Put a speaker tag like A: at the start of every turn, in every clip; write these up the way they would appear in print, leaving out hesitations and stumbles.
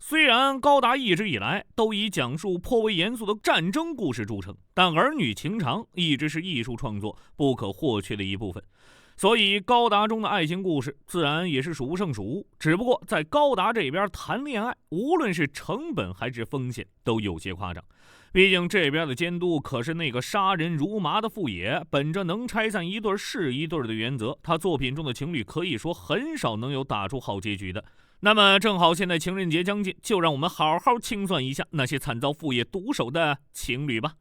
A: 虽然高达一直以来都以讲述颇为严肃的战争故事著称，但儿女情长一直是艺术创作不可或缺的一部分。所以高达中的爱情故事自然也是数不胜数，只不过在高达这边谈恋爱，无论是成本还是风险都有些夸张。毕竟这边的监督可是那个杀人如麻的富野，本着能拆散一对是一对的原则，他作品中的情侣可以说很少能有打出好结局的。那么正好现在情人节将近，就让我们好好清算一下那些惨遭富野毒手的情侣吧。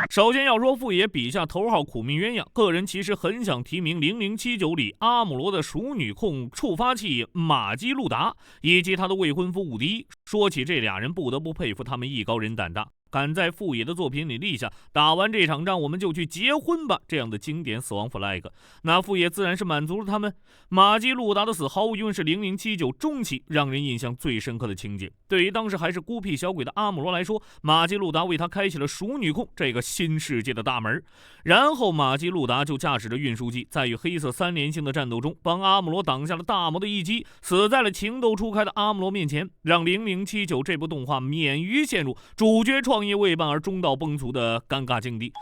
A: 首先要说富野笔下头号苦命鸳鸯，个人其实很想提名0079里阿姆罗的熟女控触发器马基路达以及他的未婚夫伍迪。说起这俩人，不得不佩服他们艺高人胆大，敢在富野的作品里立下打完这场仗我们就去结婚吧这样的经典死亡 flag， 那富野自然是满足了他们。马基路达的死毫无疑问是0079中期让人印象最深刻的情节。对于当时还是孤僻小鬼的阿姆罗来说，马基路达为他开启了熟女控这个新世界的大门。然后马基路达就驾驶着运输机，在与黑色3连星的战斗中帮阿姆罗挡下了大魔的一击，死在了情窦初开的阿姆罗面前，让0079这部动画免于陷入主角创业未半而中道崩殂的尴尬境地。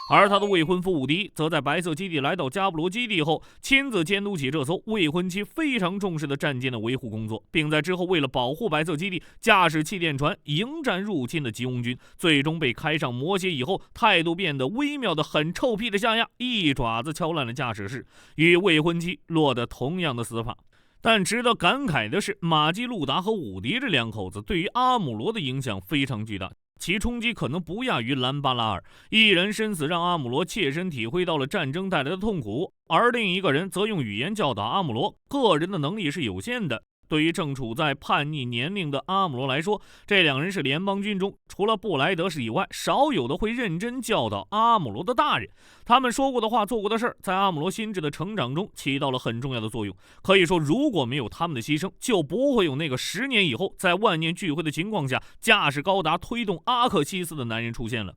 A: 而他的未婚夫伍迪则在白色基地来到加布罗基地后，亲自监督起这艘未婚妻非常重视的战舰的维护工作，并在之后为了保护白色基地，驾驶气垫船迎战入侵的吉翁军，最终被开上魔蝎以后，态度变得微妙的很臭屁的下压，一爪子敲烂了驾驶室，与未婚妻落得同样的死法。但值得感慨的是，马基路达和伍迪这两口子对于阿姆罗的影响非常巨大，其冲击可能不亚于兰巴拉尔。一人身死让阿姆罗切身体会到了战争带来的痛苦，而另一个人则用语言教导阿姆罗，个人的能力是有限的。对于正处在叛逆年龄的阿姆罗来说，这两人是联邦军中除了布莱德士以外少有的会认真教导阿姆罗的大人。他们说过的话做过的事儿，在阿姆罗心智的成长中起到了很重要的作用。可以说，如果没有他们的牺牲，就不会有那个10年以后在万念俱灰的情况下驾驶高达推动阿克西斯的男人出现了。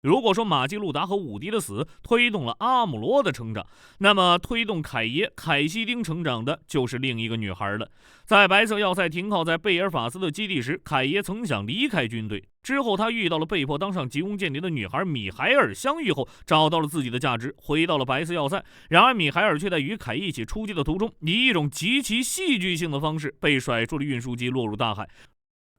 A: 如果说马基路达和伍迪的死推动了阿姆罗的成长，那么推动凯西丁成长的就是另一个女孩了。在白色要塞停靠在贝尔法斯的基地时，凯耶曾想离开军队，之后他遇到了被迫当上吉翁间谍的女孩米海尔，相遇后找到了自己的价值，回到了白色要塞。然而米海尔却在与凯耶一起出击的途中，以一种极其戏剧性的方式被甩出了运输机，落入大海。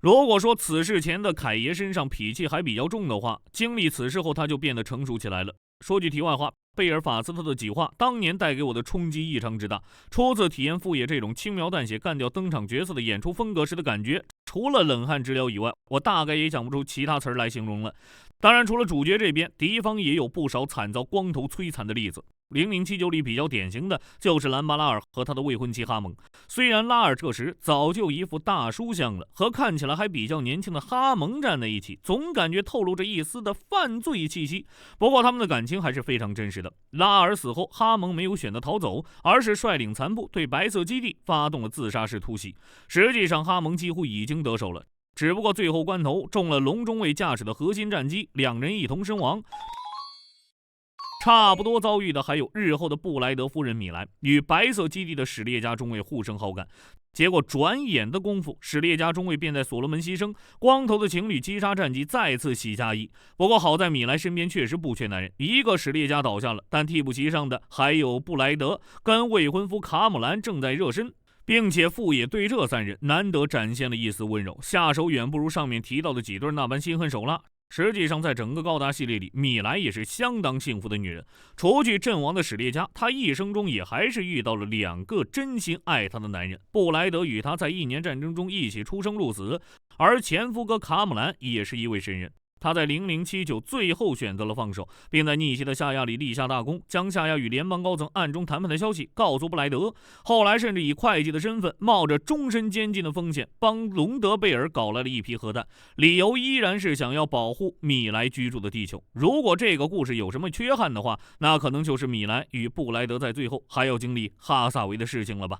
A: 如果说此事前的凯爷身上脾气还比较重的话，经历此事后他就变得成熟起来了。说句题外话，贝尔法斯特的几话当年带给我的冲击异常之大，初次体验富野这种轻描淡写干掉登场角色的演出风格时的感觉，除了冷汗直流以外，我大概也想不出其他词儿来形容了。当然除了主角这边，敌方也有不少惨遭光头摧残的例子。0079里比较典型的就是兰巴拉尔和他的未婚妻哈蒙。虽然拉尔这时早就一副大叔相了，和看起来还比较年轻的哈蒙站在一起，总感觉透露着一丝的犯罪气息。不过他们的感情还是非常真实的。拉尔死后，哈蒙没有选择逃走，而是率领残部对白色基地发动了自杀式突袭。实际上哈蒙几乎已经得手了，只不过最后关头中了龙中尉驾驶的核心战机，两人一同身亡。差不多遭遇的还有日后的布莱德夫人米莱与白色基地的史列加中尉互生好感，结果转眼的功夫，史列加中尉便在所罗门牺牲，光头的情侣击杀战机再次喜加一。不过好在米莱身边确实不缺男人，一个史列加倒下了，但替补席上的还有布莱德跟未婚夫卡姆兰正在热身，并且富野对这3人难得展现了一丝温柔，下手远不如上面提到的几对那般心狠手辣。实际上在整个高达系列里，米莱也是相当幸福的女人。除去阵亡的史列加，她一生中也还是遇到了2个真心爱她的男人。布莱德与她在1年战争中一起出生入死，而前夫哥卡姆兰也是一位神人。他在0079最后选择了放手，并在逆袭的夏亚里立下大功，将夏亚与联邦高层暗中谈判的消息告诉布莱德。后来甚至以会计的身份，冒着终身监禁的风险，帮隆德贝尔搞来了一批核弹，理由依然是想要保护米莱居住的地球。如果这个故事有什么缺憾的话，那可能就是米莱与布莱德在最后还要经历哈萨维的事情了吧。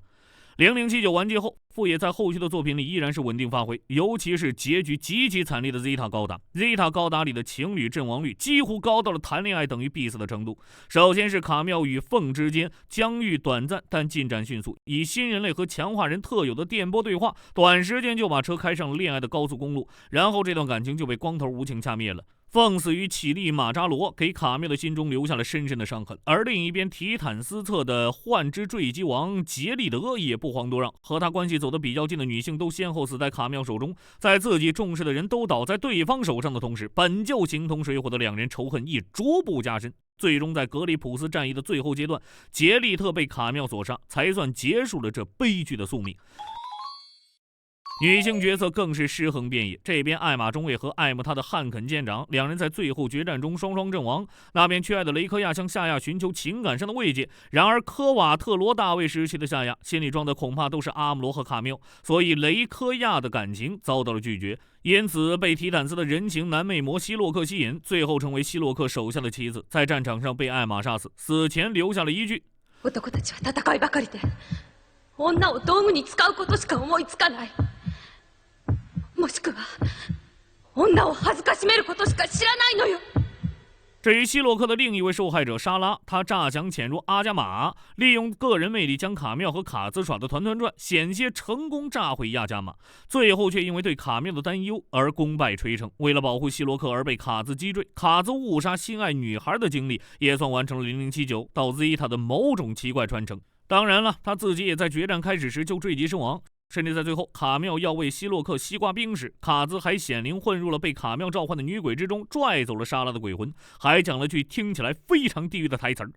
A: 0079完结后，富野在后续的作品里依然是稳定发挥，尤其是结局极其惨烈的 Zeta 高达。Zeta 高达里的情侣阵亡率几乎高到了谈恋爱等于必死的程度。首先是卡妙与凤之间疆域短暂但进展迅速，以新人类和强化人特有的电波对话，短时间就把车开上了恋爱的高速公路，然后这段感情就被光头无情掐灭了。凤死于乞力马扎罗，给卡缪的心中留下了深深的伤痕。而另一边，提坦斯特的幻之坠击王杰利德也不遑多让，和他关系走得比较近的女性都先后死在卡缪手中。在自己重视的人都倒在对方手上的同时，本就形同水火的两人仇恨亦逐步加深。最终在格里普斯战役的最后阶段，杰利特被卡缪所杀，才算结束了这悲剧的宿命。女性角色更是尸横遍野，这边艾玛中尉和艾姆他的汉肯舰长两人在最后决战中双双阵亡，那边缺爱的雷科亚向夏亚寻求情感上的慰藉，然而科瓦特罗大卫时期的夏亚心里装的恐怕都是阿姆罗和卡缪，所以雷科亚的感情遭到了拒绝，因此被提坦斯的人情男魅魔希洛克吸引，最后成为希洛克手下的棋子，在战场上被艾玛杀死，死前留下了一句：
B: 男たちは戦いばかりで女を道具に使うことしか思いつかない。もしくは女を恥ずかしめることしか知らないのよ。
A: 至于希洛克的另一位受害者莎拉，他诈想潜入阿加玛，利用个人魅力将卡缪和卡兹耍得团团转，险些成功炸毁亚加玛，最后却因为对卡缪的担忧而功败垂成。为了保护希洛克而被卡兹击坠，卡兹误杀心爱女孩的经历也算完成了0079到 Zeta 的某种奇怪传承。当然了，他自己也在决战开始时就坠机身亡。甚至在最后，卡缪要为希洛克西瓜冰时，卡兹还显灵混入了被卡缪召唤的女鬼之中，拽走了莎拉的鬼魂，还讲了句听起来非常地狱的台词儿。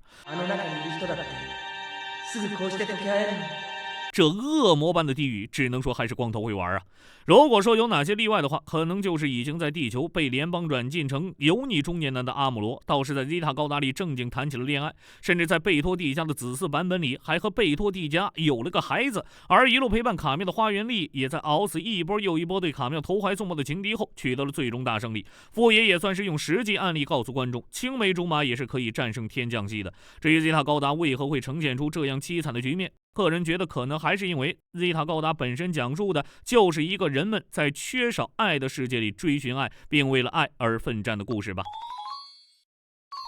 A: 这恶魔般的地狱，只能说还是光头会玩啊！如果说有哪些例外的话，可能就是已经在地球被联邦软禁成油腻中年男的阿姆罗，倒是在 Zeta 高达里正经谈起了恋爱，甚至在贝托蒂家的子嗣版本里，还和贝托蒂家有了个孩子。而一路陪伴卡缪的花园丽，也在熬死一波又一波对卡缪投怀送抱的情敌后，取得了最终大胜利。富野也算是用实际案例告诉观众，青梅竹马也是可以战胜天降系的。至于 Zeta 高达为何会呈现出这样凄惨的局面，个人觉得可能还是因为 Zeta 高达本身讲述的就是一个人们在缺少爱的世界里追寻爱，并为了爱而奋战的故事吧。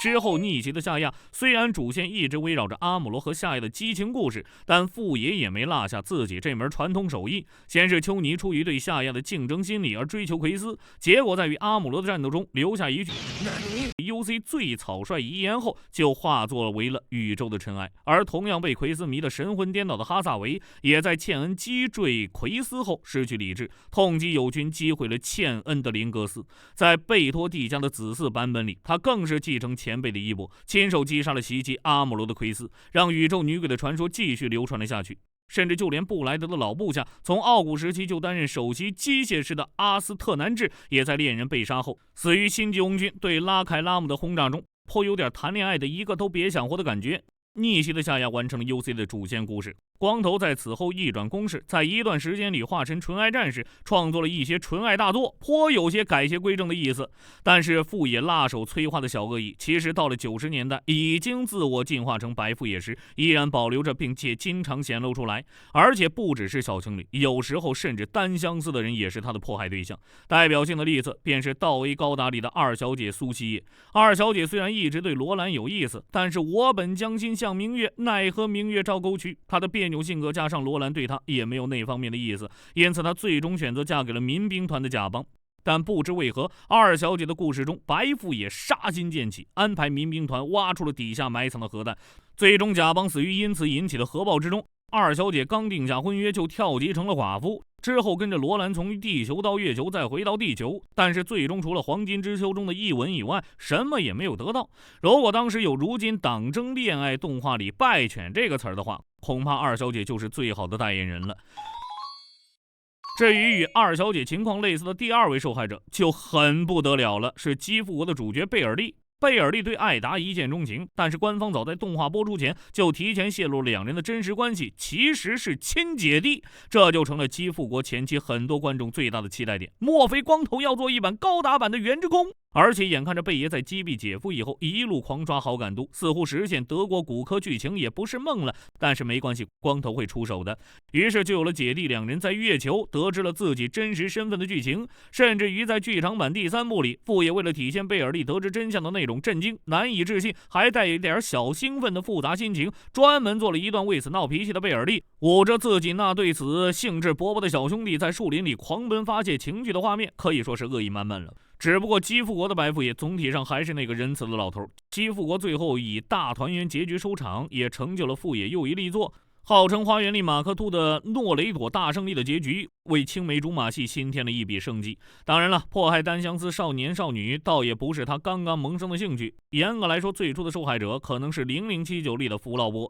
A: 之后逆袭的夏亚虽然主线一直围绕着阿姆罗和夏亚的激情故事，但富野也没落下自己这门传统手艺。先是丘尼出于对夏亚的竞争心理而追求奎斯，结果在与阿姆罗的战斗中留下一句 UC 最草率遗言后，就化作为了宇宙的尘埃。而同样被奎斯迷得神魂颠倒的哈萨维，也在茜恩击坠奎斯后失去理智，痛击友军击毁了茜恩的林格斯。在贝托蒂家的子嗣版本里，他更是继承前辈的衣钵，亲手击杀了袭击阿姆罗的奎斯，让宇宙女鬼的传说继续流传了下去。甚至就连布莱德的老部下，从奥古时期就担任首席机械师的阿斯特南治，也在恋人被杀后死于星际翁军对拉凯拉姆的轰炸中，颇有点谈恋爱的一个都别想活的感觉。逆袭的夏亚完成了 UC 的主线故事，光头在此后一转攻势，在一段时间里化身纯爱战士，创作了一些纯爱大作，颇有些改邪归正的意思。但是富野辣手催化的小恶意，其实到了90年代已经自我进化成白富野时，依然保留着，并且经常显露出来。而且不只是小情侣，有时候甚至单相思的人也是他的迫害对象。代表性的例子便是道 A 高达里的二小姐苏西叶。二小姐虽然一直对罗兰有意思，但是我本将心向明月，奈何明月照沟渠。她的别扭性格加上罗兰对她也没有那方面的意思，因此她最终选择嫁给了民兵团的甲帮。但不知为何，二小姐的故事中，白富也杀心渐起，安排民兵团挖出了底下埋藏的核弹，最终甲帮死于因此引起的核爆之中。二小姐刚定下婚约就跳级成了寡妇，之后跟着罗兰从地球到月球再回到地球，但是最终除了黄金之秋中的一吻以外，什么也没有得到。如果当时有如今党争恋爱动画里败犬这个词儿的话，恐怕二小姐就是最好的代言人了。至于与二小姐情况类似的第二位受害者就很不得了了，是基复国的主角贝尔利。贝尔利对艾达一见钟情，但是官方早在动画播出前就提前泄露了两人的真实关系，其实是亲姐弟，这就成了基复国前期很多观众最大的期待点。莫非光头要做一版高达版的原之空？而且眼看着贝爷在击毙姐夫以后一路狂刷好感度，似乎实现德国骨科剧情也不是梦了。但是没关系，光头会出手的。于是就有了姐弟两人在月球得知了自己真实身份的剧情。甚至于在剧场版第3部里，父爷为了体现贝尔利得知真相的那种震惊、难以置信，还带一点小兴奋的复杂心情，专门做了一段为此闹脾气的贝尔利捂着自己那对此兴致勃勃的小兄弟在树林里狂奔发泄情绪的画面，可以说是恶意满满了。只不过基富国的白父爷总体上还是那个仁慈的老头。基富国最后以大团圆结局收场，也成就了父爷又一力作。号称花园里马克吐的诺雷朵大胜利的结局，为青梅竹马戏新添了一笔生机。当然了，迫害单相思少年少女倒也不是他刚刚萌生的兴趣。严格来说，最初的受害者可能是0079里的弗劳波。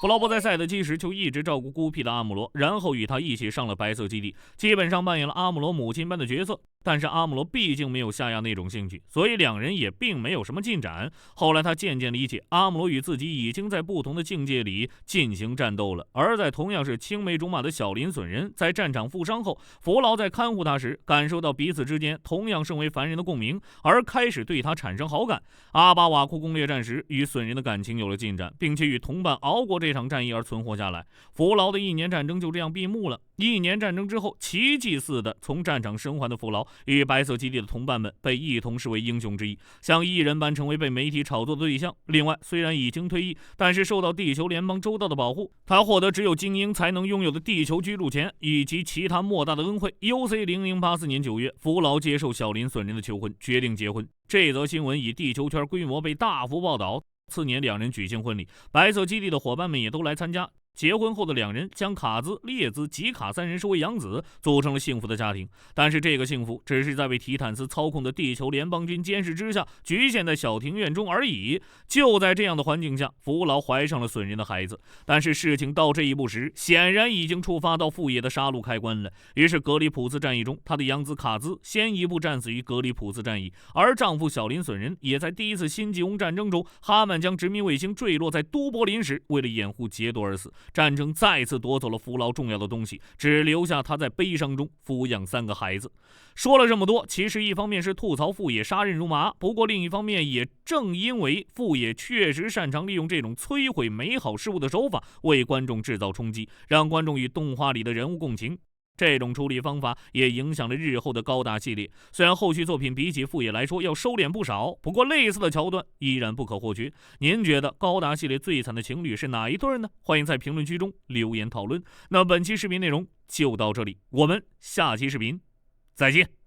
A: 弗劳波在赛德基时就一直照顾孤僻的阿姆罗，然后与他一起上了白色基地，基本上扮演了阿姆罗母亲般的角色。但是阿姆罗毕竟没有夏亚那种兴趣，所以两人也并没有什么进展。后来他渐渐理解，阿姆罗与自己已经在不同的境界里进行战斗了。而在同样是青梅竹马的小林隼人在战场负伤后，弗劳在看护他时，感受到彼此之间同样身为凡人的共鸣，而开始对他产生好感。阿巴瓦库攻略战时，与隼人的感情有了进展，并且与同伴熬过这场战役而存活下来。弗劳的1年战争就这样闭幕了。1年战争之后，奇迹似的从战场生还的弗劳与白色基地的同伴们被一同视为英雄之一，像艺人般成为被媒体炒作的对象。另外，虽然已经退役，但是受到地球联邦周到的保护，他获得只有精英才能拥有的地球居住权以及其他莫大的恩惠。UC0084年9月，弗劳接受小林隼人的求婚，决定结婚。这则新闻以地球圈规模被大幅报道。次年两人举行婚礼，白色基地的伙伴们也都来参加。结婚后的两人将卡兹、列兹、吉卡3人收为养子，组成了幸福的家庭。但是这个幸福只是在被提坦斯操控的地球联邦军监视之下，局限在小庭院中而已。就在这样的环境下，弗劳怀上了隼人的孩子。但是事情到这一步时，显然已经触发到父爷的杀戮开关了。于是格里普斯战役中，他的养子卡兹先一步战死于格里普斯战役，而丈夫小林隼人也在第一次新吉翁战争中，哈曼将殖民卫星坠落在都柏林时，为了掩护劫夺而死。战争再次夺走了弗劳重要的东西，只留下他在悲伤中抚养3个孩子。说了这么多，其实一方面是吐槽父爷杀人如麻，不过另一方面也正因为父爷确实擅长利用这种摧毁美好事物的手法，为观众制造冲击，让观众与动画里的人物共情。这种处理方法也影响了日后的高达系列，虽然后续作品比起父爷来说要收敛不少，不过类似的桥段依然不可或缺。您觉得高达系列最惨的情侣是哪一对呢？欢迎在评论区中留言讨论。那本期视频内容就到这里，我们下期视频再见。